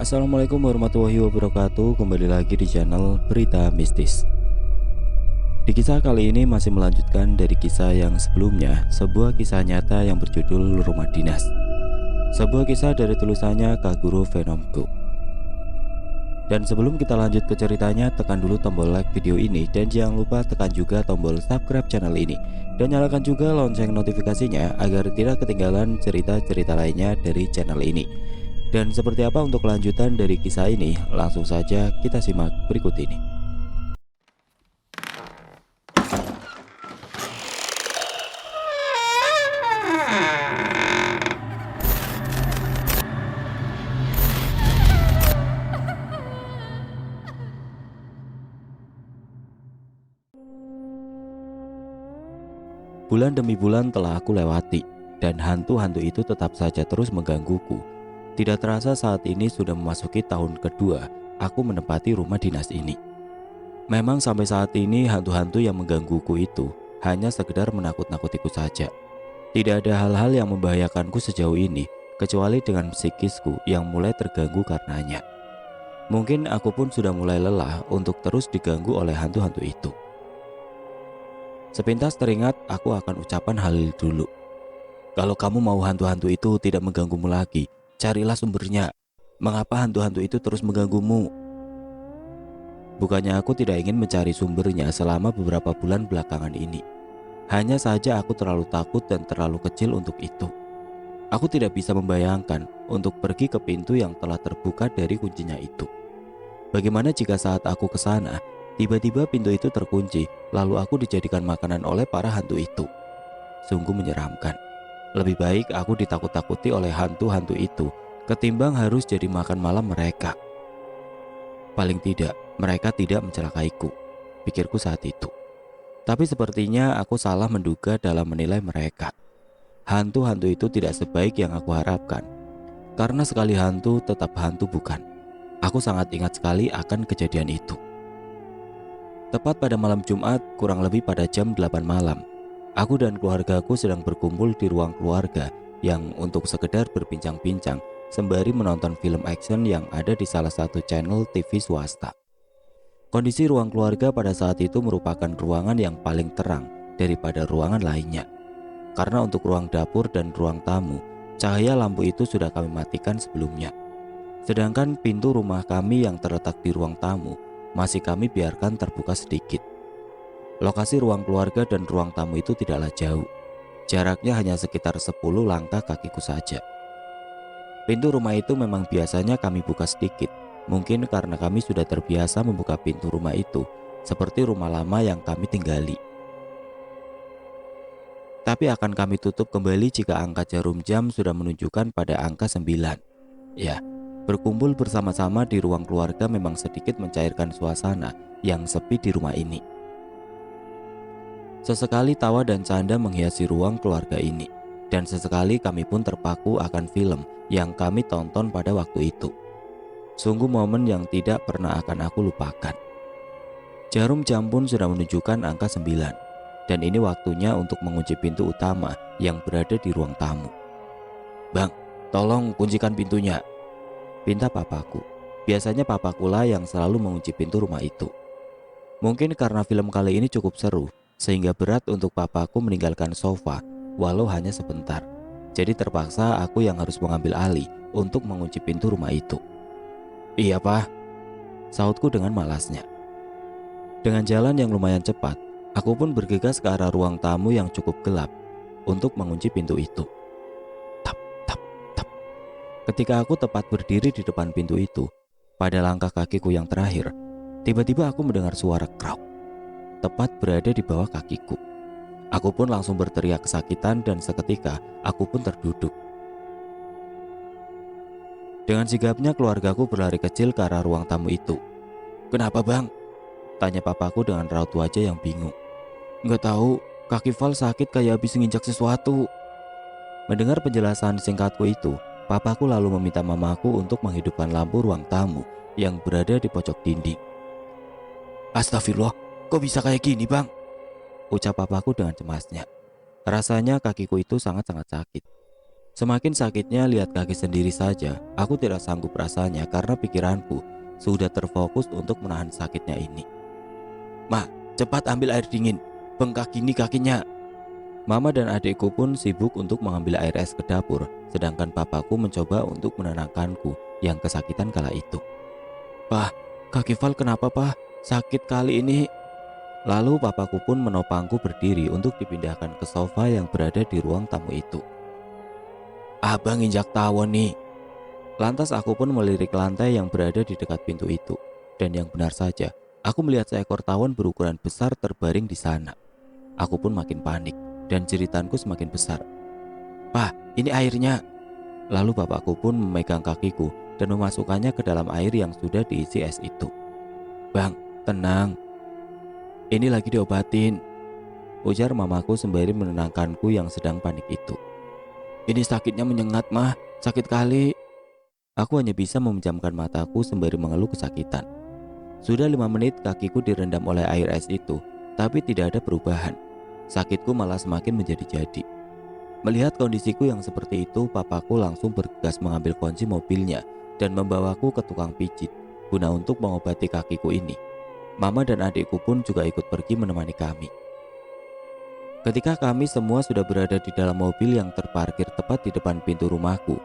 Assalamualaikum warahmatullahi wabarakatuh. Kembali lagi di channel Berita Mistis. Di kisah kali ini masih melanjutkan dari kisah yang sebelumnya, sebuah kisah nyata yang berjudul Rumah Dinas. Sebuah kisah dari tulisannya Kaguru Venomku. Dan sebelum kita lanjut ke ceritanya, tekan dulu tombol like video ini dan jangan lupa tekan juga tombol subscribe channel ini dan nyalakan juga lonceng notifikasinya agar tidak ketinggalan cerita-cerita lainnya dari channel ini. Dan seperti apa untuk kelanjutan dari kisah ini? Langsung saja kita simak berikut ini. Bulan demi bulan telah aku lewati, dan hantu-hantu itu tetap saja terus menggangguku. Tidak terasa saat ini sudah memasuki tahun kedua aku menempati rumah dinas ini. Memang sampai saat ini hantu-hantu yang menggangguku itu hanya sekedar menakut-nakutiku saja. Tidak ada hal-hal yang membahayakanku sejauh ini, kecuali dengan psikisku yang mulai terganggu karenanya. Mungkin aku pun sudah mulai lelah untuk terus diganggu oleh hantu-hantu itu. Sepintas teringat aku akan ucapan Halil dulu. Kalau kamu mau hantu-hantu itu tidak mengganggumu lagi, carilah sumbernya. Mengapa hantu-hantu itu terus mengganggumu? Bukannya aku tidak ingin mencari sumbernya selama beberapa bulan belakangan ini. Hanya saja aku terlalu takut dan terlalu kecil untuk itu. Aku tidak bisa membayangkan untuk pergi ke pintu yang telah terbuka dari kuncinya itu. Bagaimana jika saat aku ke sana, tiba-tiba pintu itu terkunci, lalu aku dijadikan makanan oleh para hantu itu? Sungguh menyeramkan. Lebih baik aku ditakut-takuti oleh hantu-hantu itu ketimbang harus jadi makan malam mereka. Paling tidak, mereka tidak mencelakaiku, pikirku saat itu. Tapi sepertinya aku salah menduga dalam menilai mereka. Hantu-hantu itu tidak sebaik yang aku harapkan. Karena sekali hantu tetap hantu bukan? Aku sangat ingat sekali akan kejadian itu. Tepat pada malam Jumat, kurang lebih pada jam 8 malam, aku dan keluargaku sedang berkumpul di ruang keluarga yang untuk sekedar berbincang-bincang sembari menonton film action yang ada di salah satu channel TV swasta. Kondisi ruang keluarga pada saat itu merupakan ruangan yang paling terang daripada ruangan lainnya. Karena untuk ruang dapur dan ruang tamu, cahaya lampu itu sudah kami matikan sebelumnya. Sedangkan pintu rumah kami yang terletak di ruang tamu masih kami biarkan terbuka sedikit. Lokasi ruang keluarga dan ruang tamu itu tidaklah jauh. Jaraknya hanya sekitar 10 langkah kakiku saja. Pintu rumah itu memang biasanya kami buka sedikit. Mungkin karena kami sudah terbiasa membuka pintu rumah itu seperti rumah lama yang kami tinggali. Tapi akan kami tutup kembali jika angka jarum jam sudah menunjukkan pada angka 9. Ya, berkumpul bersama-sama di ruang keluarga memang sedikit mencairkan suasana yang sepi di rumah ini. Sesekali tawa dan canda menghiasi ruang keluarga ini, dan sesekali kami pun terpaku akan film yang kami tonton pada waktu itu. Sungguh momen yang tidak pernah akan aku lupakan. Jarum jam pun sudah menunjukkan angka 9, dan ini waktunya untuk mengunci pintu utama yang berada di ruang tamu. "Bang, tolong kuncikan pintunya," pinta papaku. Biasanya papakulah yang selalu mengunci pintu rumah itu. Mungkin karena film kali ini cukup seru, sehingga berat untuk papaku meninggalkan sofa, walau hanya sebentar. Jadi terpaksa aku yang harus mengambil alih untuk mengunci pintu rumah itu. "Iya, Pak," sautku dengan malasnya. Dengan jalan yang lumayan cepat, aku pun bergegas ke arah ruang tamu yang cukup gelap untuk mengunci pintu itu. Tap, tap, tap. Ketika aku tepat berdiri di depan pintu itu, pada langkah kakiku yang terakhir, tiba-tiba aku mendengar suara krauk, tepat berada di bawah kakiku. Aku pun langsung berteriak kesakitan dan seketika aku pun terduduk. Dengan sigapnya keluargaku berlari kecil ke arah ruang tamu itu. "Kenapa, Bang?" tanya papaku dengan raut wajah yang bingung. "Nggak tahu, kaki Val sakit kayak habis nginjak sesuatu." Mendengar penjelasan singkatku itu, papaku lalu meminta mamaku untuk menghidupkan lampu ruang tamu yang berada di pojok dinding. "Astagfirullah, kok bisa kayak gini, Bang?" ucap papaku dengan cemasnya. Rasanya kakiku itu sangat-sangat sakit. Semakin sakitnya lihat kaki sendiri saja, aku tidak sanggup rasanya karena pikiranku sudah terfokus untuk menahan sakitnya ini. "Ma, cepat ambil air dingin, bengkak gini kakinya." Mama dan adikku pun sibuk untuk mengambil air es ke dapur, sedangkan papaku mencoba untuk menenangkanku yang kesakitan kala itu. "Pah, kaki Val kenapa, Pah? Sakit kali ini." Lalu papaku pun menopangku berdiri untuk dipindahkan ke sofa yang berada di ruang tamu itu. "Abang injak tawon nih." Lantas aku pun melirik lantai yang berada di dekat pintu itu. Dan yang benar saja, aku melihat seekor tawon berukuran besar terbaring di sana. Aku pun makin panik dan jeritanku semakin besar. "Pah, ini airnya." Lalu bapakku pun memegang kakiku dan memasukkannya ke dalam air yang sudah diisi es itu. "Bang, tenang. Ini lagi diobatin," ujar mamaku sembari menenangkanku yang sedang panik itu. "Ini sakitnya menyengat, Mah. Sakit kali." Aku hanya bisa memejamkan mataku sembari mengeluh kesakitan. Sudah 5 menit kakiku direndam oleh air es itu, tapi tidak ada perubahan. Sakitku malah semakin menjadi-jadi. Melihat kondisiku yang seperti itu, papaku langsung bergegas mengambil kunci mobilnya dan membawaku ke tukang pijit guna untuk mengobati kakiku ini. Mama dan adikku pun juga ikut pergi menemani kami. Ketika kami semua sudah berada di dalam mobil yang terparkir tepat di depan pintu rumahku,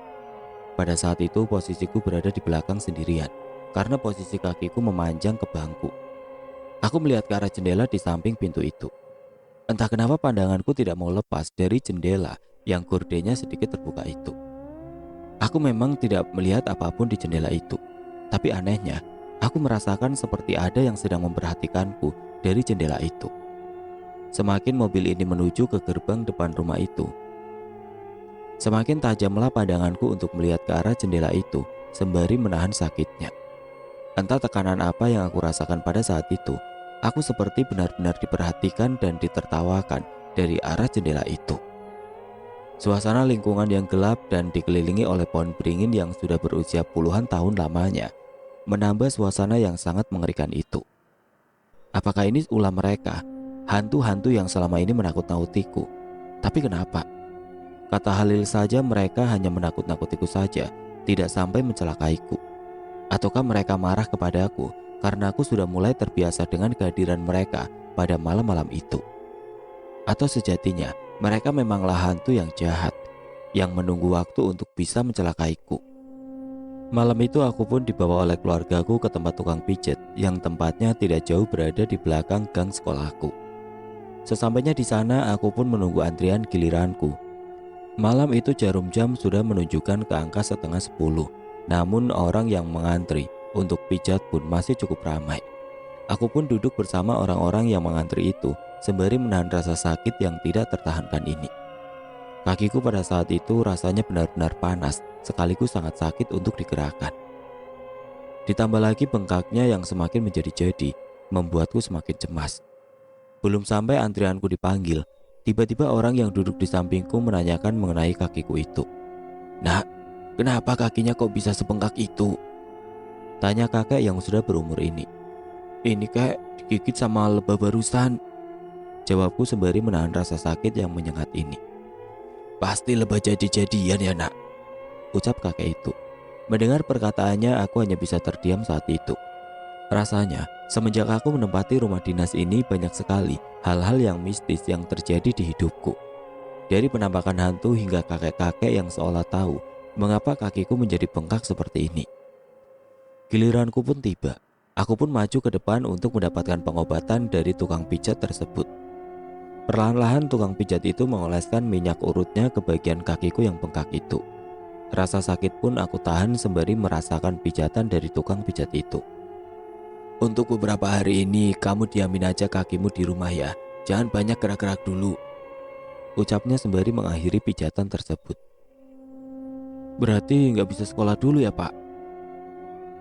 pada saat itu posisiku berada di belakang sendirian karena posisi kakiku memanjang ke bangku. Aku melihat ke arah jendela di samping pintu itu. Entah kenapa pandanganku tidak mau lepas dari jendela yang gordenya sedikit terbuka itu. Aku memang tidak melihat apapun di jendela itu, tapi anehnya, aku merasakan seperti ada yang sedang memperhatikanku dari jendela itu. Semakin mobil ini menuju ke gerbang depan rumah itu, semakin tajamlah pandanganku untuk melihat ke arah jendela itu sembari menahan sakitnya. Entah tekanan apa yang aku rasakan pada saat itu, aku seperti benar-benar diperhatikan dan ditertawakan dari arah jendela itu. Suasana lingkungan yang gelap dan dikelilingi oleh pohon beringin yang sudah berusia puluhan tahun lamanya menambah suasana yang sangat mengerikan itu. Apakah ini ulah mereka, hantu-hantu yang selama ini menakut-nakutiku? Tapi kenapa? Kata Halil saja mereka hanya menakut-nakutiku saja, tidak sampai mencelakaiku. Ataukah mereka marah kepadaku karena aku sudah mulai terbiasa dengan kehadiran mereka pada malam-malam itu? Atau sejatinya mereka memanglah hantu yang jahat, yang menunggu waktu untuk bisa mencelakaiku? Malam itu aku pun dibawa oleh keluargaku ke tempat tukang pijat yang tempatnya tidak jauh berada di belakang gang sekolahku. Sesampainya di sana aku pun menunggu antrian giliranku. Malam itu jarum jam sudah menunjukkan ke angka setengah 10. Namun orang yang mengantri untuk pijat pun masih cukup ramai. Aku pun duduk bersama orang-orang yang mengantri itu sembari menahan rasa sakit yang tidak tertahankan ini. Kakiku pada saat itu rasanya benar-benar panas, sekaligus sangat sakit untuk digerakkan. Ditambah lagi bengkaknya yang semakin menjadi-jadi, membuatku semakin cemas. Belum sampai antrianku dipanggil, tiba-tiba orang yang duduk di sampingku menanyakan mengenai kakiku itu. "Nak, kenapa kakinya kok bisa sebengkak itu?" tanya kakek yang sudah berumur ini. "Ini kek digigit sama lebah barusan," jawabku sembari menahan rasa sakit yang menyengat ini. "Pasti lebah jadi-jadian ya nak," ucap kakek itu. Mendengar perkataannya aku hanya bisa terdiam saat itu. Rasanya semenjak aku menempati rumah dinas ini banyak sekali hal-hal yang mistis yang terjadi di hidupku. Dari penampakan hantu hingga kakek-kakek yang seolah tahu mengapa kakiku menjadi bengkak seperti ini. Giliranku pun tiba. Aku pun maju ke depan untuk mendapatkan pengobatan dari tukang pijat tersebut. Perlahan-lahan tukang pijat itu mengoleskan minyak urutnya ke bagian kakiku yang bengkak itu. Rasa sakit pun aku tahan sembari merasakan pijatan dari tukang pijat itu. "Untuk beberapa hari ini kamu diamin aja kakimu di rumah ya. Jangan banyak gerak-gerak dulu," ucapnya sembari mengakhiri pijatan tersebut. "Berarti nggak bisa sekolah dulu ya Pak?"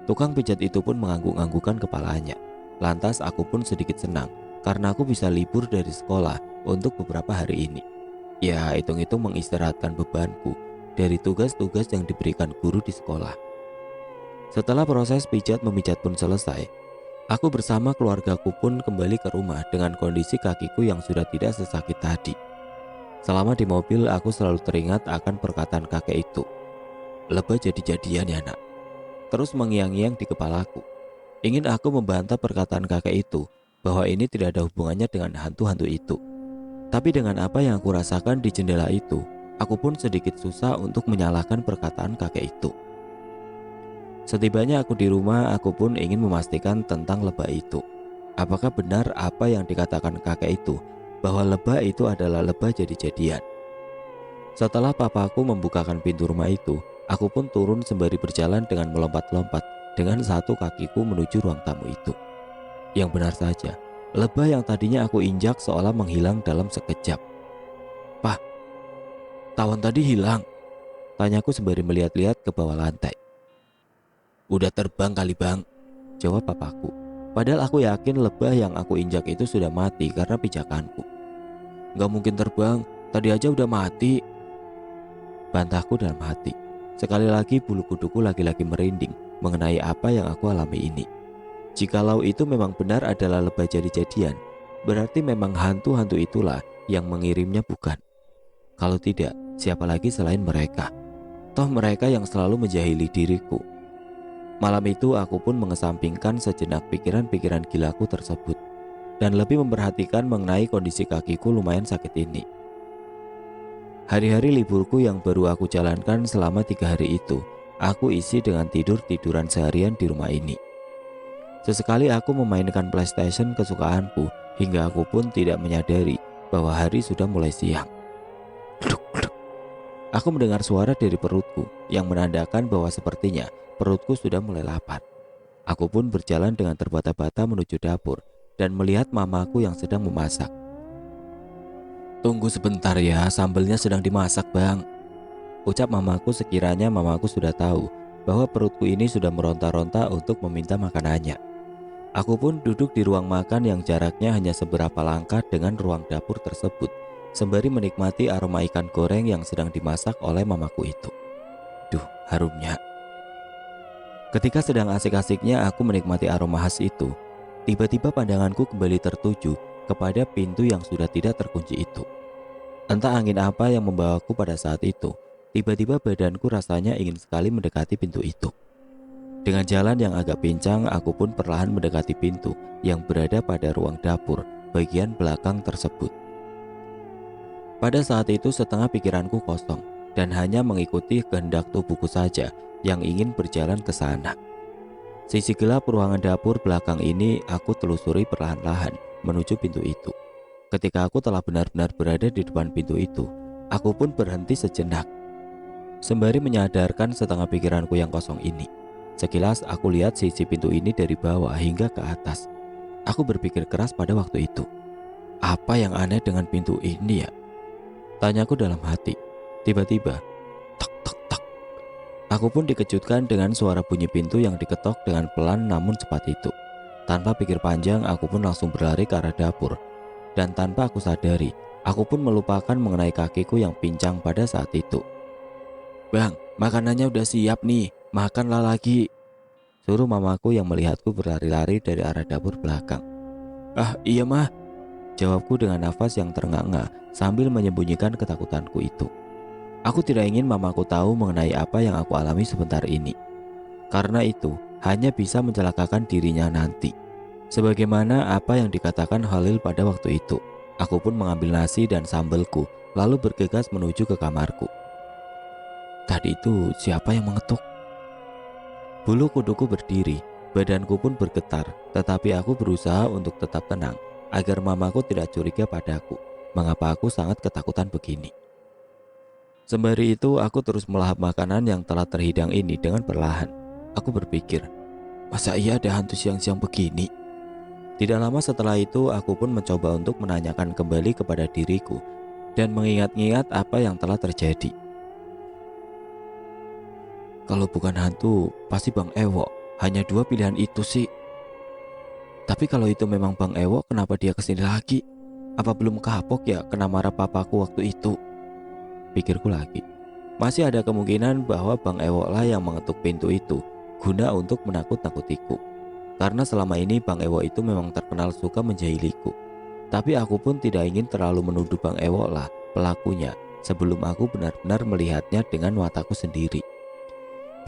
Tukang pijat itu pun mengangguk-anggukkan kepalanya. Lantas aku pun sedikit senang karena aku bisa libur dari sekolah untuk beberapa hari ini. Ya, hitung-hitung mengistirahatkan bebanku dari tugas-tugas yang diberikan guru di sekolah. Setelah proses pijat memijat pun selesai, aku bersama keluargaku pun kembali ke rumah dengan kondisi kakiku yang sudah tidak sesakit tadi. Selama di mobil aku selalu teringat akan perkataan kakek itu. Lebah jadi-jadian ya nak. Terus mengiang-iang di kepalaku. Ingin aku membantah perkataan kakek itu bahwa ini tidak ada hubungannya dengan hantu-hantu itu. Tapi dengan apa yang aku rasakan di jendela itu, aku pun sedikit susah untuk menyalahkan perkataan kakek itu. Setibanya aku di rumah, aku pun ingin memastikan tentang lebah itu. Apakah benar apa yang dikatakan kakek itu, bahwa lebah itu adalah lebah jadi-jadian? Setelah papaku membukakan pintu rumah itu, aku pun turun sembari berjalan dengan melompat-lompat dengan satu kakiku menuju ruang tamu itu. Yang benar saja, lebah yang tadinya aku injak seolah menghilang dalam sekejap. "Pah, tawon tadi hilang?" tanyaku sembari melihat-lihat ke bawah lantai. "Udah terbang kali bang," jawab papaku. Padahal aku yakin lebah yang aku injak itu sudah mati karena pijakanku. "Gak mungkin terbang, tadi aja udah mati," bantahku dalam hati. Sekali lagi bulu kuduku lagi-lagi merinding mengenai apa yang aku alami ini. Jikalau itu memang benar adalah lebah jadi-jadian, berarti memang hantu-hantu itulah yang mengirimnya, bukan? Kalau tidak, siapa lagi selain mereka? Toh mereka yang selalu menjahili diriku. Malam itu aku pun mengesampingkan sejenak pikiran-pikiran gilaku tersebut dan lebih memperhatikan mengenai kondisi kakiku lumayan sakit ini. Hari-hari liburku yang baru aku jalankan selama 3 hari itu, aku isi dengan tidur-tiduran seharian di rumah ini. Sesekali aku memainkan PlayStation kesukaanku hingga aku pun tidak menyadari bahwa hari sudah mulai siang. Aku mendengar suara dari perutku yang menandakan bahwa sepertinya perutku sudah mulai lapar. Aku pun berjalan dengan terbata-bata menuju dapur dan melihat mamaku yang sedang memasak. "Tunggu sebentar ya, sambelnya sedang dimasak bang," ucap mamaku sekiranya mamaku sudah tahu bahwa perutku ini sudah meronta-ronta untuk meminta makanannya. Aku pun duduk di ruang makan yang jaraknya hanya seberapa langkah dengan ruang dapur tersebut, sembari menikmati aroma ikan goreng yang sedang dimasak oleh mamaku itu. Duh, harumnya. Ketika sedang asik-asiknya aku menikmati aroma khas itu, tiba-tiba pandanganku kembali tertuju kepada pintu yang sudah tidak terkunci itu. Entah angin apa yang membawaku pada saat itu, tiba-tiba badanku rasanya ingin sekali mendekati pintu itu. Dengan jalan yang agak pincang, aku pun perlahan mendekati pintu yang berada pada ruang dapur bagian belakang tersebut. Pada saat itu setengah pikiranku kosong dan hanya mengikuti kehendak tubuhku saja yang ingin berjalan ke sana. Sisi gelap ruangan dapur belakang ini aku telusuri perlahan-lahan menuju pintu itu. Ketika aku telah benar-benar berada di depan pintu itu, aku pun berhenti sejenak. Sembari menyadarkan setengah pikiranku yang kosong ini, sekilas aku lihat sisi pintu ini dari bawah hingga ke atas. Aku berpikir keras pada waktu itu. Apa yang aneh dengan pintu ini ya? Tanyaku dalam hati. Tiba-tiba, tok tok tok. Aku pun dikejutkan dengan suara bunyi pintu yang diketok dengan pelan namun cepat itu. Tanpa pikir panjang, aku pun langsung berlari ke arah dapur. Dan tanpa aku sadari, aku pun melupakan mengenai kakiku yang pincang pada saat itu. "Bang, makanannya udah siap nih, makanlah lagi," suruh mamaku yang melihatku berlari-lari dari arah dapur belakang. "Ah iya mah," jawabku dengan nafas yang terengah-engah sambil menyembunyikan ketakutanku itu. Aku tidak ingin mamaku tahu mengenai apa yang aku alami sebentar ini. Karena itu hanya bisa mencelakakan dirinya nanti. Sebagaimana apa yang dikatakan Khalil pada waktu itu. Aku pun mengambil nasi dan sambelku lalu bergegas menuju ke kamarku. Tadi itu siapa yang mengetuk? Bulu kuduku berdiri, badanku pun bergetar, tetapi aku berusaha untuk tetap tenang agar mamaku tidak curiga padaku. Mengapa aku sangat ketakutan begini? Sembari itu aku terus melahap makanan yang telah terhidang ini dengan perlahan. Aku berpikir, masa iya ada hantu siang-siang begini? Tidak lama setelah itu aku pun mencoba untuk menanyakan kembali kepada diriku dan mengingat-ingat apa yang telah terjadi. Kalau bukan hantu, pasti Bang Ewo. Hanya 2 pilihan itu sih. Tapi kalau itu memang Bang Ewo, kenapa dia kesini lagi? Apa belum kapok ya kena marah papaku waktu itu? Pikirku lagi. Masih ada kemungkinan bahwa Bang Ewo lah yang mengetuk pintu itu guna untuk menakut-nakutiku. Karena selama ini Bang Ewo itu memang terkenal suka menjahiliku. Tapi aku pun tidak ingin terlalu menuduh Bang Ewo lah pelakunya sebelum aku benar-benar melihatnya dengan mataku sendiri.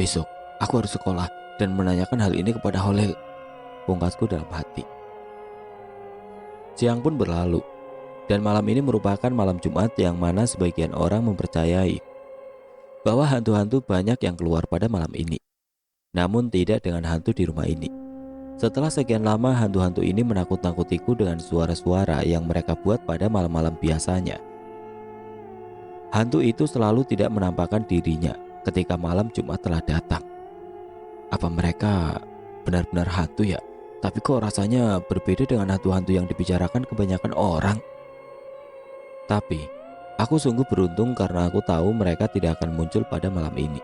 Besok, aku harus sekolah dan menanyakan hal ini kepada Holil, pungkasku dalam hati. Siang pun berlalu, dan malam ini merupakan malam Jumat yang mana sebagian orang mempercayai bahwa hantu-hantu banyak yang keluar pada malam ini. Namun tidak dengan hantu di rumah ini. Setelah sekian lama hantu-hantu ini menakut-nakutiku dengan suara-suara yang mereka buat pada malam-malam biasanya. Hantu itu selalu tidak menampakkan dirinya ketika malam Jumat telah datang. Apa mereka benar-benar hantu ya? Tapi kok rasanya berbeda dengan hantu-hantu yang dibicarakan kebanyakan orang? Tapi, aku sungguh beruntung karena aku tahu mereka tidak akan muncul pada malam ini.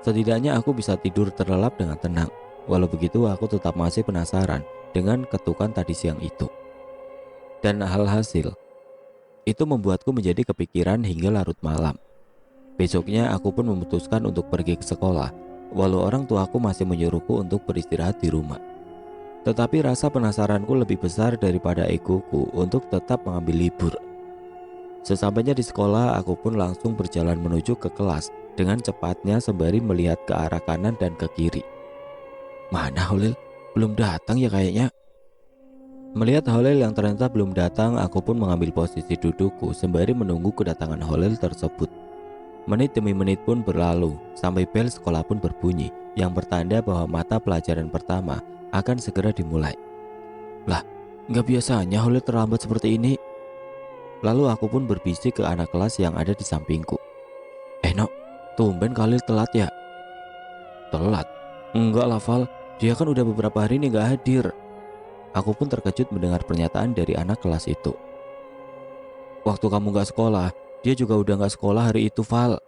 Setidaknya aku bisa tidur terlelap dengan tenang. Walau begitu aku tetap masih penasaran dengan ketukan tadi siang itu. Dan hasil itu membuatku menjadi kepikiran hingga larut malam. Besoknya aku pun memutuskan untuk pergi ke sekolah, walau orang tuaku masih menyuruhku untuk beristirahat di rumah. Tetapi rasa penasaranku lebih besar daripada egoku untuk tetap mengambil libur. Sesampainya di sekolah, aku pun langsung berjalan menuju ke kelas dengan cepatnya sembari melihat ke arah kanan dan ke kiri. Mana Holil? Belum datang ya kayaknya. Melihat Holil yang ternyata belum datang, aku pun mengambil posisi dudukku sembari menunggu kedatangan Holil tersebut. Menit demi menit pun berlalu, sampai bel sekolah pun berbunyi, yang bertanda bahwa mata pelajaran pertama akan segera dimulai. Lah, nggak biasanya Holil terlambat seperti ini. Lalu aku pun berbisik ke anak kelas yang ada di sampingku. Nok, tumben Khalil telat ya? Telat? Enggak lah Val, dia kan udah beberapa hari ini nggak hadir. Aku pun terkejut mendengar pernyataan dari anak kelas itu. Waktu kamu nggak sekolah, dia juga udah nggak sekolah hari itu Val.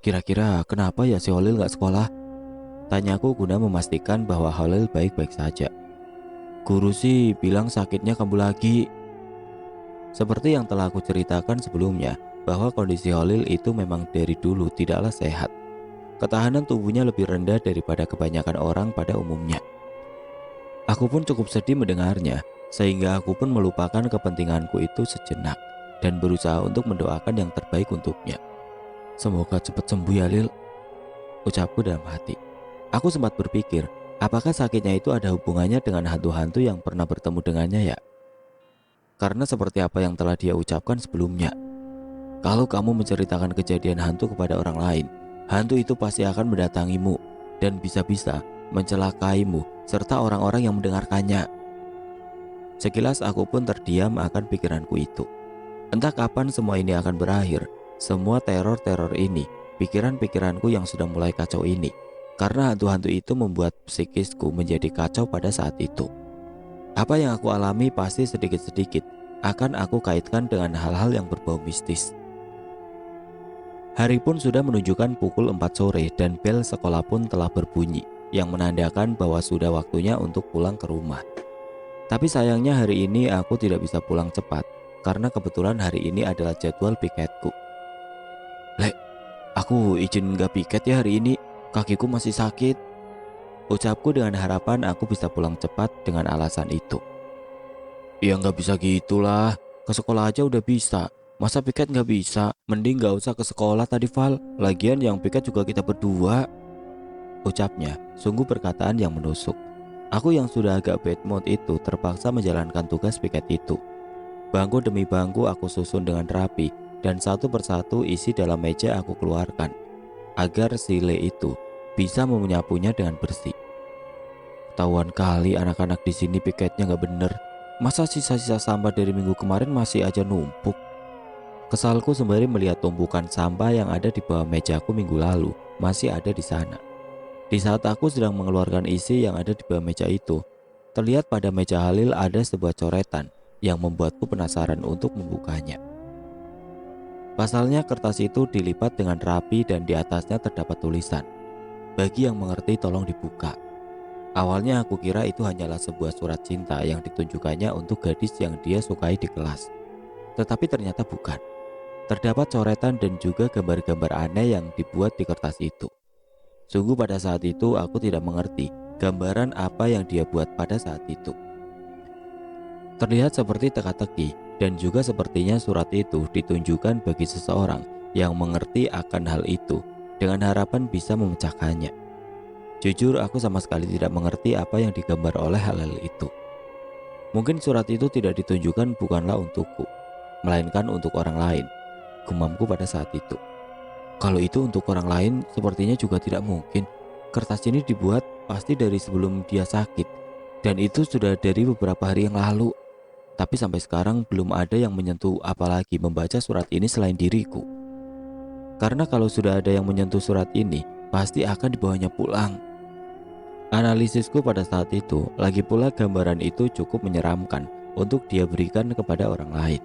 Kira-kira kenapa ya si Holil nggak sekolah? Tanyaku guna memastikan bahwa Holil baik-baik saja. Guru sih bilang sakitnya kambuh lagi. Seperti yang telah aku ceritakan sebelumnya, bahwa kondisi Holil itu memang dari dulu tidaklah sehat. Ketahanan tubuhnya lebih rendah daripada kebanyakan orang pada umumnya. Aku pun cukup sedih mendengarnya, sehingga aku pun melupakan kepentinganku itu sejenak dan berusaha untuk mendoakan yang terbaik untuknya. Semoga cepat sembuh ya Lil, ucapku dalam hati. Aku sempat berpikir, apakah sakitnya itu ada hubungannya dengan hantu-hantu yang pernah bertemu dengannya ya? Karena seperti apa yang telah dia ucapkan sebelumnya, kalau kamu menceritakan kejadian hantu kepada orang lain, hantu itu pasti akan mendatangimu dan bisa-bisa mencelakaimu serta orang-orang yang mendengarkannya. Sekilas aku pun terdiam akan pikiranku itu. Entah kapan semua ini akan berakhir, semua teror-teror ini, pikiran-pikiranku yang sudah mulai kacau ini, karena hantu-hantu itu membuat psikisku menjadi kacau pada saat itu. Apa yang aku alami pasti sedikit-sedikit akan aku kaitkan dengan hal-hal yang berbau mistis. Hari pun sudah menunjukkan pukul 4 sore dan bel sekolah pun telah berbunyi, yang menandakan bahwa sudah waktunya untuk pulang ke rumah. Tapi sayangnya hari ini aku tidak bisa pulang cepat, karena kebetulan hari ini adalah jadwal piketku. Lek, aku izin gak piket ya hari ini, kakiku masih sakit. Ucapku dengan harapan aku bisa pulang cepat dengan alasan itu. Ya nggak bisa gitulah, ke sekolah aja udah bisa, masa piket nggak bisa? Mending nggak usah ke sekolah tadi Val, lagian yang piket juga kita berdua. Ucapnya sungguh perkataan yang menusuk. Aku yang sudah agak bad mood itu terpaksa menjalankan tugas piket itu. Bangku demi bangku aku susun dengan rapi dan satu persatu isi dalam meja aku keluarkan agar sile itu bisa menyapunya dengan bersih. Ketahuan kali anak-anak di sini piketnya nggak bener. Masa sisa-sisa sampah dari minggu kemarin masih aja numpuk? Kesalku sembari melihat tumpukan sampah yang ada di bawah mejaku minggu lalu masih ada di sana. Di saat aku sedang mengeluarkan isi yang ada di bawah meja itu, terlihat pada meja Halil ada sebuah coretan yang membuatku penasaran untuk membukanya. Pasalnya kertas itu dilipat dengan rapi dan di atasnya terdapat tulisan, "Bagi yang mengerti tolong dibuka." Awalnya aku kira itu hanyalah sebuah surat cinta yang ditunjukkannya untuk gadis yang dia sukai di kelas. Tetapi ternyata bukan. Terdapat coretan dan juga gambar-gambar aneh yang dibuat di kertas itu. Sungguh pada saat itu aku tidak mengerti gambaran apa yang dia buat pada saat itu. Terlihat seperti teka-teki Dan juga sepertinya surat itu ditunjukkan bagi seseorang yang mengerti akan hal itu dengan harapan bisa memecahkannya. Jujur, aku sama sekali tidak mengerti apa yang digambar oleh hal-hal itu. Mungkin surat itu tidak ditunjukkan bukanlah untukku, melainkan untuk orang lain, gumamku pada saat itu. Kalau itu untuk orang lain, sepertinya juga tidak mungkin. Kertas ini dibuat pasti dari sebelum dia sakit, dan itu sudah dari beberapa hari yang lalu. Tapi sampai sekarang belum ada yang menyentuh apalagi membaca surat ini selain diriku. Karena kalau sudah ada yang menyentuh surat ini, pasti akan dibawanya pulang. Analisisku pada saat itu, lagi pula gambaran itu cukup menyeramkan untuk dia berikan kepada orang lain.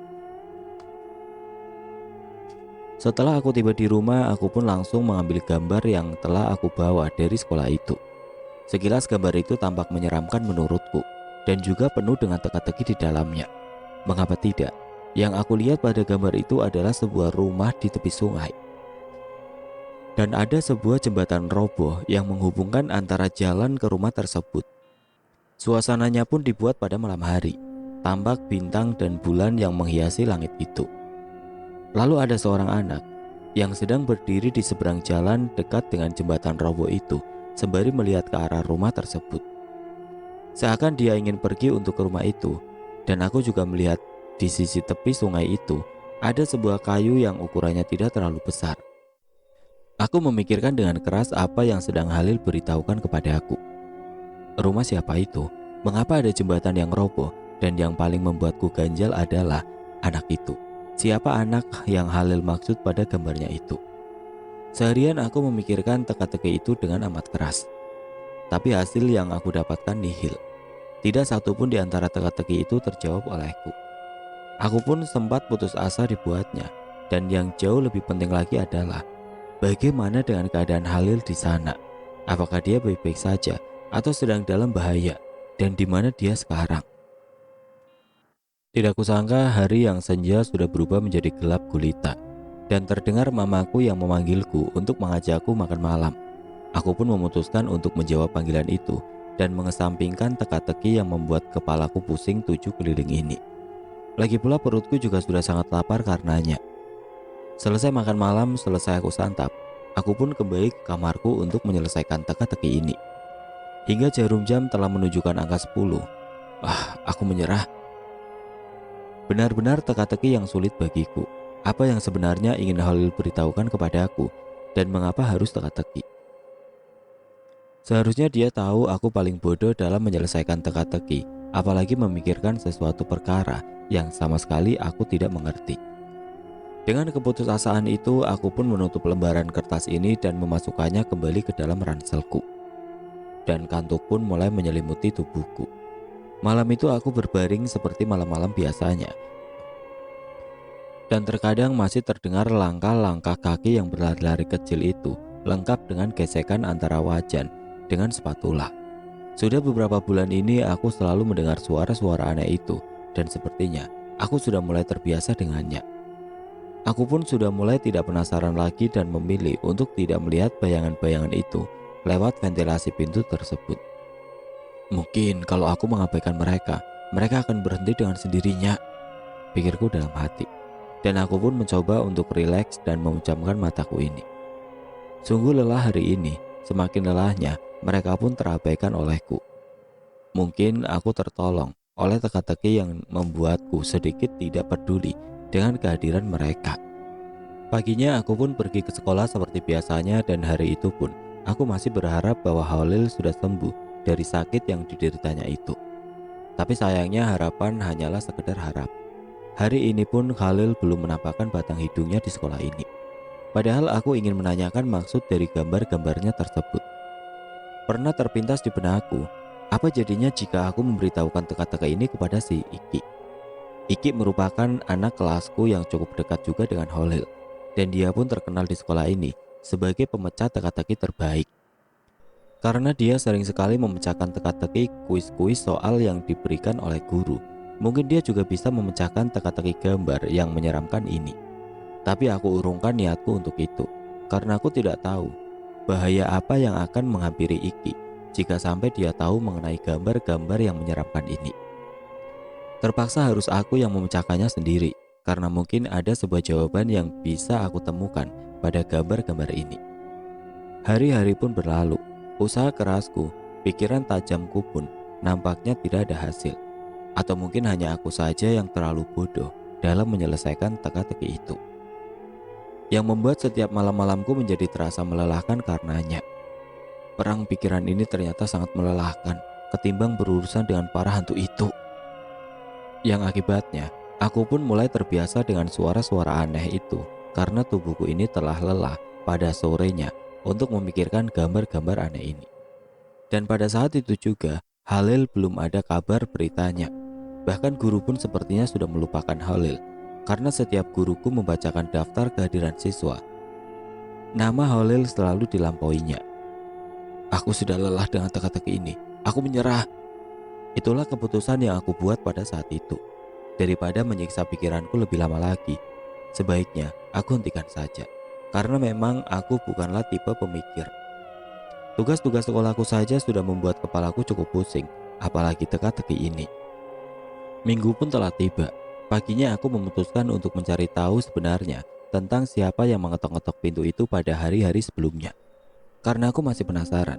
Setelah aku tiba di rumah, aku pun langsung mengambil gambar yang telah aku bawa dari sekolah itu. Sekilas gambar itu tampak menyeramkan menurutku, dan juga penuh dengan teka-teki di dalamnya. Mengapa tidak? Yang aku lihat pada gambar itu adalah sebuah rumah di tepi sungai. Dan ada sebuah jembatan roboh yang menghubungkan antara jalan ke rumah tersebut. Suasananya pun dibuat pada malam hari, tampak bintang dan bulan yang menghiasi langit itu. Lalu ada seorang anak yang sedang berdiri di seberang jalan dekat dengan jembatan roboh itu, sembari melihat ke arah rumah tersebut. Seakan dia ingin pergi untuk ke rumah itu, dan aku juga melihat di sisi tepi sungai itu ada sebuah kayu yang ukurannya tidak terlalu besar. Aku memikirkan dengan keras apa yang sedang Halil beritahukan kepada aku. Rumah siapa itu? Mengapa ada jembatan yang roboh? Dan yang paling membuatku ganjal adalah anak itu. Siapa anak yang Halil maksud pada gambarnya itu? Seharian aku memikirkan teka-teki itu dengan amat keras. Tapi hasil yang aku dapatkan nihil. Tidak satupun di antara teka-teki itu terjawab olehku. Aku pun sempat putus asa dibuatnya. Dan yang jauh lebih penting lagi adalah bagaimana dengan keadaan Halil di sana? Apakah dia baik-baik saja atau sedang dalam bahaya? Dan di mana dia sekarang? Tidak kusangka hari yang senja sudah berubah menjadi gelap gulita. Dan terdengar mamaku yang memanggilku untuk mengajakku makan malam. Aku pun memutuskan untuk menjawab panggilan itu dan mengesampingkan teka-teki yang membuat kepalaku pusing 7 keliling ini. Lagi pula perutku juga sudah sangat lapar karenanya. Selesai makan malam, selesai aku santap, aku pun kembali ke kamarku untuk menyelesaikan teka-teki ini. Hingga jarum jam telah menunjukkan angka 10. Aku menyerah. Benar-benar teka-teki yang sulit bagiku. Apa yang sebenarnya ingin Halil beritahukan kepada aku, dan mengapa harus teka-teki? Seharusnya dia tahu aku paling bodoh dalam menyelesaikan teka-teki, apalagi memikirkan sesuatu perkara yang sama sekali aku tidak mengerti. Dengan keputusasaan itu, aku pun menutup lembaran kertas ini dan memasukkannya kembali ke dalam ranselku. Dan kantuk pun mulai menyelimuti tubuhku. Malam itu aku berbaring seperti malam-malam biasanya. Dan terkadang masih terdengar langkah-langkah kaki yang berlari-lari kecil itu, lengkap dengan gesekan antara wajan dengan spatula. Sudah beberapa bulan ini aku selalu mendengar suara-suara aneh itu, dan sepertinya aku sudah mulai terbiasa dengannya. Aku pun sudah mulai tidak penasaran lagi dan memilih untuk tidak melihat bayangan-bayangan itu lewat ventilasi pintu tersebut. Mungkin kalau aku mengabaikan mereka, mereka akan berhenti dengan sendirinya, pikirku dalam hati. Dan aku pun mencoba untuk rileks dan memejamkan mataku ini. Sungguh lelah hari ini, semakin lelahnya mereka pun terabaikan olehku. Mungkin aku tertolong oleh teka-teki yang membuatku sedikit tidak peduli dengan kehadiran mereka. Paginya aku pun pergi ke sekolah seperti biasanya, dan hari itu pun aku masih berharap bahwa Halil sudah sembuh dari sakit yang dideritanya itu. Tapi sayangnya harapan hanyalah sekedar harap. Hari ini pun Halil belum menampakkan batang hidungnya di sekolah ini. Padahal aku ingin menanyakan maksud dari gambar-gambarnya tersebut. Pernah terpintas di benakku, apa jadinya jika aku memberitahukan teka-teki ini kepada si Iki? Iki merupakan anak kelasku yang cukup dekat juga dengan Halil, dan dia pun terkenal di sekolah ini sebagai pemecah teka-teki terbaik. Karena dia sering sekali memecahkan teka-teki kuis-kuis soal yang diberikan oleh guru, mungkin dia juga bisa memecahkan teka-teki gambar yang menyeramkan ini. Tapi aku urungkan niatku untuk itu, karena aku tidak tahu bahaya apa yang akan menghampiri Iki jika sampai dia tahu mengenai gambar-gambar yang menyeramkan ini. Terpaksa harus aku yang memecahkannya sendiri, karena mungkin ada sebuah jawaban yang bisa aku temukan pada gambar-gambar ini. Hari-hari pun berlalu, usaha kerasku, pikiran tajamku pun nampaknya tidak ada hasil. Atau mungkin hanya aku saja yang terlalu bodoh dalam menyelesaikan teka-teki itu. Yang membuat setiap malam-malamku menjadi terasa melelahkan karenanya. Perang pikiran ini ternyata sangat melelahkan ketimbang berurusan dengan para hantu itu. Yang akibatnya, aku pun mulai terbiasa dengan suara-suara aneh itu karena tubuhku ini telah lelah pada sorenya untuk memikirkan gambar-gambar aneh ini. Dan pada saat itu juga, Halil belum ada kabar beritanya. Bahkan guru pun sepertinya sudah melupakan Halil karena setiap guruku membacakan daftar kehadiran siswa. Nama Halil selalu dilampauinya. Aku sudah lelah dengan teka-teki ini. Aku menyerah. Itulah keputusan yang aku buat pada saat itu. Daripada menyiksa pikiranku lebih lama lagi, sebaiknya aku hentikan saja. Karena memang aku bukanlah tipe pemikir. Tugas-tugas sekolahku saja sudah membuat kepalaku cukup pusing, apalagi teka-teki ini. Minggu pun telah tiba. Paginya aku memutuskan untuk mencari tahu sebenarnya tentang siapa yang mengetok-ngetok pintu itu pada hari-hari sebelumnya. Karena aku masih penasaran.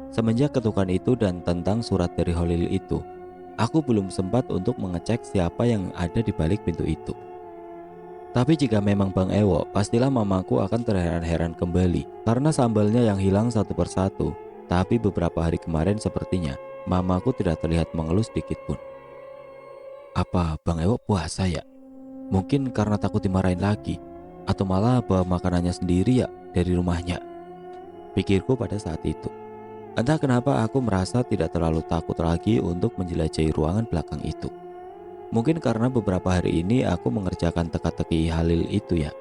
Semenjak ketukan itu dan tentang surat dari Holil itu, aku belum sempat untuk mengecek siapa yang ada di balik pintu itu. Tapi jika memang Bang Ewo, pastilah mamaku akan terheran-heran kembali karena sambalnya yang hilang satu persatu. Tapi beberapa hari kemarin sepertinya mamaku tidak terlihat mengeluh sedikit pun. Apa Bang Ewo puasa ya? Mungkin karena takut dimarahin lagi, atau malah bawa makanannya sendiri ya dari rumahnya. Pikirku pada saat itu. Entah kenapa aku merasa tidak terlalu takut lagi untuk menjelajahi ruangan belakang itu. Mungkin karena beberapa hari ini aku mengerjakan teka-teki Halil itu ya.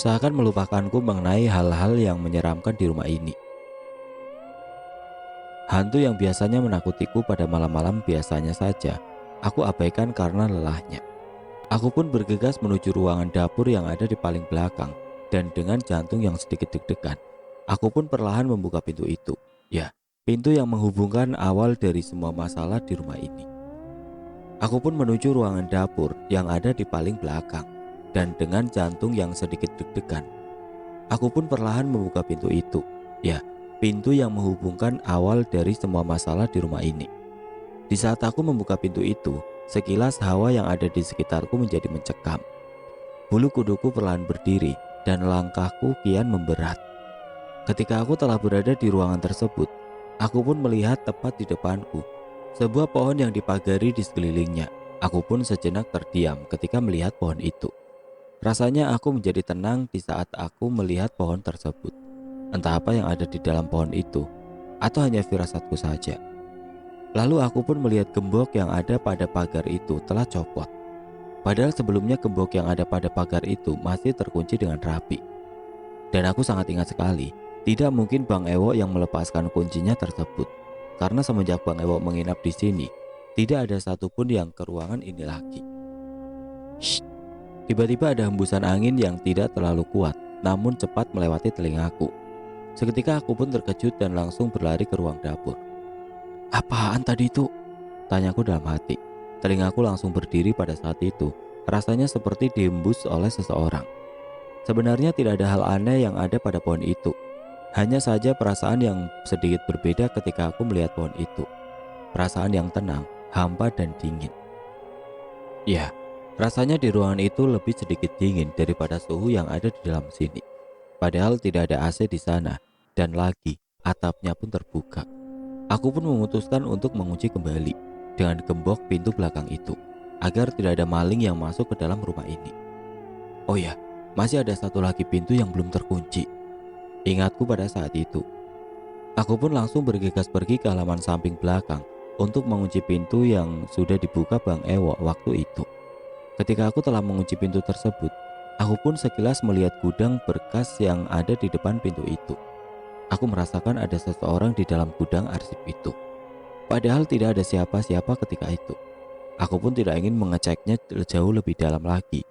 Seakan melupakanku mengenai hal-hal yang menyeramkan di rumah ini. Hantu yang biasanya menakutiku pada malam-malam biasanya saja aku abaikan karena lelahnya. Aku pun bergegas menuju ruangan dapur yang ada di paling belakang. Dan dengan jantung yang sedikit deg-degan, aku pun perlahan membuka pintu itu. Ya, pintu yang menghubungkan awal dari semua masalah di rumah ini. Aku pun menuju ruangan dapur yang ada di paling belakang. Dan dengan jantung yang sedikit deg-degan, aku pun perlahan membuka pintu itu. Ya, pintu yang menghubungkan awal dari semua masalah di rumah ini. Di saat aku membuka pintu itu, sekilas hawa yang ada di sekitarku menjadi mencekam. Bulu kuduku perlahan berdiri dan langkahku kian memberat. Ketika aku telah berada di ruangan tersebut, aku pun melihat tepat di depanku sebuah pohon yang dipagari di sekelilingnya. Aku pun sejenak terdiam ketika melihat pohon itu. Rasanya aku menjadi tenang di saat aku melihat pohon tersebut. Entah apa yang ada di dalam pohon itu, atau hanya firasatku saja. Lalu aku pun melihat gembok yang ada pada pagar itu telah copot. Padahal sebelumnya gembok yang ada pada pagar itu masih terkunci dengan rapi. Dan aku sangat ingat sekali, tidak mungkin Bang Ewo yang melepaskan kuncinya tersebut. Karena semenjak Bang Ewo menginap di sini, tidak ada satupun yang ke ruangan ini lagi. Shh. Tiba-tiba ada hembusan angin yang tidak terlalu kuat, namun cepat melewati telingaku. Seketika aku pun terkejut dan langsung berlari ke ruang dapur. Apaan tadi itu? Tanyaku dalam hati. Telingaku langsung berdiri pada saat itu. Rasanya seperti dihembus oleh seseorang. Sebenarnya tidak ada hal aneh yang ada pada pohon itu. Hanya saja perasaan yang sedikit berbeda ketika aku melihat pohon itu. Perasaan yang tenang, hampa dan dingin. Ya, rasanya di ruangan itu lebih sedikit dingin daripada suhu yang ada di dalam sini. Padahal tidak ada AC di sana, dan lagi atapnya pun terbuka. Aku pun memutuskan untuk mengunci kembali dengan gembok pintu belakang itu, agar tidak ada maling yang masuk ke dalam rumah ini. Oh ya, masih ada satu lagi pintu yang belum terkunci. Ingatku pada saat itu. Aku pun langsung bergegas pergi ke halaman samping belakang untuk mengunci pintu yang sudah dibuka Bang Ewo waktu itu. Ketika aku telah mengunci pintu tersebut, aku pun sekilas melihat gudang berkas yang ada di depan pintu itu. Aku merasakan ada seseorang di dalam gudang arsip itu. Padahal tidak ada siapa-siapa ketika itu. Aku pun tidak ingin mengeceknya jauh lebih dalam lagi.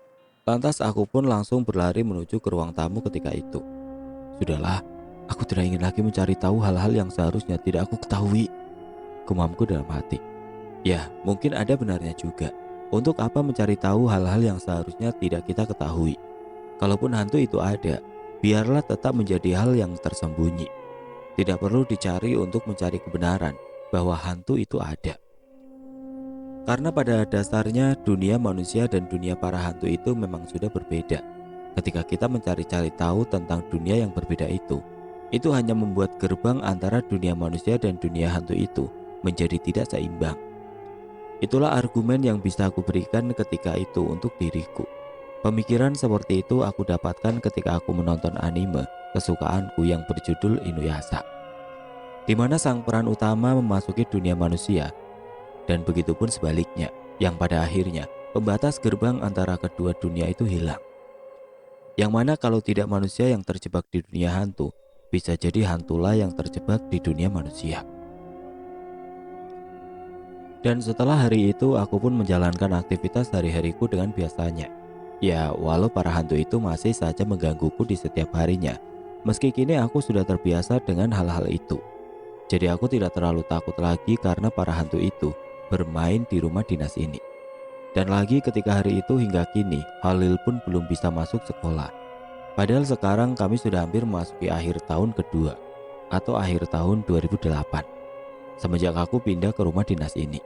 Lantas aku pun langsung berlari menuju ke ruang tamu ketika itu. Sudahlah, aku tidak ingin lagi mencari tahu hal-hal yang seharusnya tidak aku ketahui, gumamku dalam hati. Ya, mungkin ada benarnya juga. Untuk apa mencari tahu hal-hal yang seharusnya tidak kita ketahui? Kalaupun hantu itu ada, biarlah tetap menjadi hal yang tersembunyi. Tidak perlu dicari untuk mencari kebenaran bahwa hantu itu ada. Karena pada dasarnya dunia manusia dan dunia para hantu itu memang sudah berbeda. Ketika kita mencari-cari tahu tentang dunia yang berbeda itu hanya membuat gerbang antara dunia manusia dan dunia hantu itu menjadi tidak seimbang. Itulah argumen yang bisa aku berikan ketika itu untuk diriku. Pemikiran seperti itu aku dapatkan ketika aku menonton anime kesukaanku yang berjudul Inuyasha, di mana sang peran utama memasuki dunia manusia, dan begitupun sebaliknya, yang pada akhirnya pembatas gerbang antara kedua dunia itu hilang. Yang mana kalau tidak manusia yang terjebak di dunia hantu, bisa jadi hantulah yang terjebak di dunia manusia. Dan setelah hari itu aku pun menjalankan aktivitas hari-hariku dengan biasanya. Ya, walau para hantu itu masih saja menggangguku di setiap harinya. Meski kini aku sudah terbiasa dengan hal-hal itu. Jadi aku tidak terlalu takut lagi karena para hantu itu bermain di rumah dinas ini. Dan lagi ketika hari itu hingga kini, Halil pun belum bisa masuk sekolah. Padahal sekarang kami sudah hampir memasuki akhir tahun kedua atau akhir tahun 2008 semenjak aku pindah ke rumah dinas ini.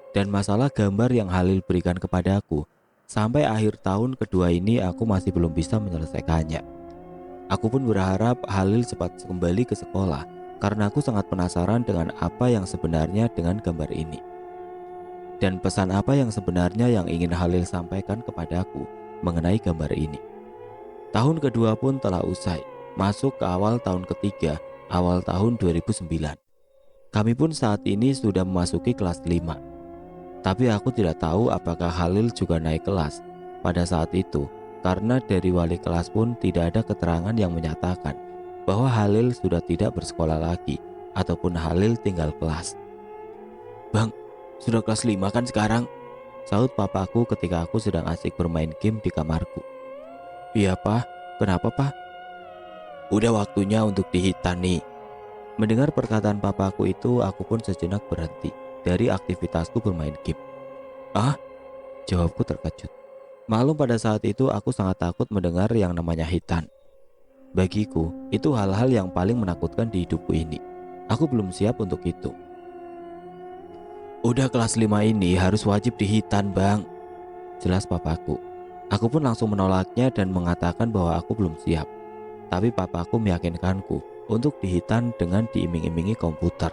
Dan masalah gambar yang Halil berikan kepadaku, sampai akhir tahun kedua ini aku masih belum bisa menyelesaikannya. Aku pun berharap Halil cepat kembali ke sekolah karena aku sangat penasaran dengan apa yang sebenarnya dengan gambar ini. Dan pesan apa yang sebenarnya yang ingin Halil sampaikan kepadaku mengenai gambar ini. Tahun kedua pun telah usai, masuk ke awal tahun ketiga, awal tahun 2009. Kami pun saat ini sudah memasuki kelas 5. Tapi aku tidak tahu apakah Halil juga naik kelas pada saat itu, karena dari wali kelas pun tidak ada keterangan yang menyatakan bahwa Halil sudah tidak bersekolah lagi ataupun Halil tinggal kelas. "Bang, sudah kelas 5 kan sekarang?" sahut papaku ketika aku sedang asik bermain game di kamarku. "Iya, Pak. Kenapa, Pak?" "Udah waktunya untuk dihitan nih." Mendengar perkataan papaku itu, aku pun sejenak berhenti dari aktivitasku bermain game. "Ah?" jawabku terkejut. Maklum pada saat itu aku sangat takut mendengar yang namanya hitan. Bagiku, itu hal-hal yang paling menakutkan di hidupku ini. Aku belum siap untuk itu. "Udah kelas 5 ini harus wajib dihitan, Bang," jelas papaku. Aku pun langsung menolaknya dan mengatakan bahwa aku belum siap. Tapi papaku meyakinkanku untuk dihitan dengan diiming-imingi komputer.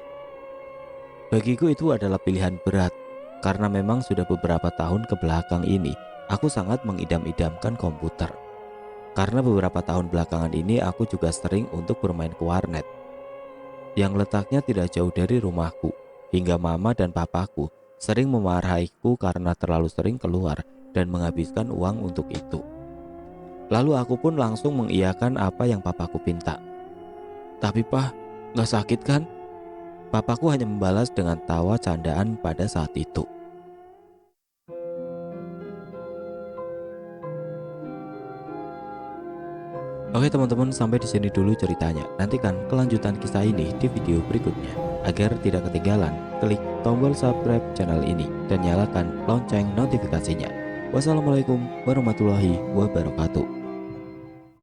Bagiku itu adalah pilihan berat, karena memang sudah beberapa tahun ke belakang ini aku sangat mengidam-idamkan komputer. Karena beberapa tahun belakangan ini aku juga sering untuk bermain ke warnet yang letaknya tidak jauh dari rumahku, hingga mama dan papaku sering memarahiku karena terlalu sering keluar dan menghabiskan uang untuk itu. Lalu aku pun langsung mengiyakan apa yang papaku pinta. "Tapi Pak, gak sakit kan?" Papaku hanya membalas dengan tawa candaan pada saat itu. Oke teman-teman, sampai di sini dulu ceritanya. Nantikan kelanjutan kisah ini di video berikutnya. Agar tidak ketinggalan, klik tombol subscribe channel ini dan nyalakan lonceng notifikasinya. Wassalamualaikum warahmatullahi wabarakatuh.